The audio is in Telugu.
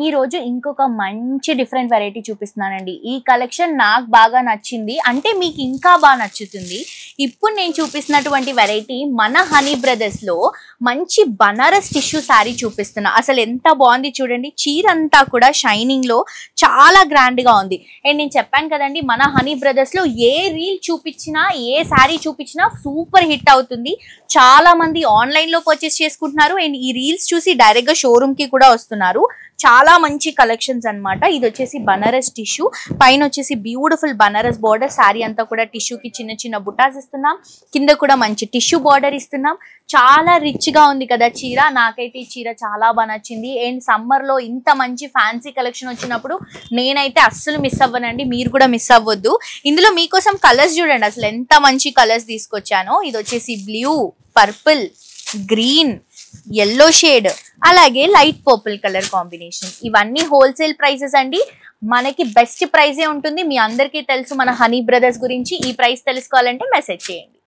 ఈ రోజు ఇంకొక మంచి డిఫరెంట్ వెరైటీ చూపిస్తున్నానండి. ఈ కలెక్షన్ నాకు బాగా నచ్చింది, అంటే మీకు ఇంకా బాగా నచ్చుతుంది. ఇప్పుడు నేను చూపిస్తున్నటువంటి వెరైటీ మన హనీ బ్రదర్స్ లో మంచి బనారస్ టిష్యూ శారీ చూపిస్తున్నా. అసలు ఎంత బాగుంది చూడండి. చీర అంతా కూడా షైనింగ్ లో చాలా గ్రాండ్ గా ఉంది. అండ్ నేను చెప్పాను కదండి, మన హనీ బ్రదర్స్ లో ఏ రీల్ చూపించినా ఏ శారీ చూపించినా సూపర్ హిట్ అవుతుంది. చాలా మంది ఆన్లైన్ లో పర్చేస్ చేసుకుంటున్నారు అండ్ ఈ రీల్స్ చూసి డైరెక్ట్ గా షోరూమ్ కి కూడా వస్తున్నారు. చాలా మంచి కలెక్షన్స్ అన్నమాట. ఇది వచ్చేసి బనారస్ టిష్యూ, పైన వచ్చేసి బ్యూటిఫుల్ బనారస్ బార్డర్. శారీ అంతా కూడా టిష్యూకి చిన్న చిన్న బుటాస్ ఇస్తున్నాం, కింద కూడా మంచి టిష్యూ బార్డర్ ఇస్తున్నాం. చాలా రిచ్ గా ఉంది కదా చీర. నాకైతే ఈ చీర చాలా బాగా నచ్చింది. అండ్ సమ్మర్ లో ఇంత మంచి ఫ్యాన్సీ కలెక్షన్ వచ్చినప్పుడు నేనైతే అస్సలు మిస్ అవ్వనండి, మీరు కూడా మిస్ అవ్వద్దు. ఇందులో మీకోసం కలర్స్ చూడండి, అసలు ఎంత మంచి కలర్స్ తీసుకొచ్చానో. ఇది వచ్చేసి blue, purple, green, yellow shade, అలాగే లైట్ పర్పుల్ కలర్ కాంబినేషన్. ఇవన్నీ హోల్సేల్ ప్రైసెస్ అండి. మనకి బెస్ట్ ప్రైజే ఉంటుంది. మీ అందరికీ తెలుసు మన హనీ బ్రదర్స్ గురించి. ఈ ప్రైస్ తెలుసుకోవాలంటే మెసేజ్ చేయండి.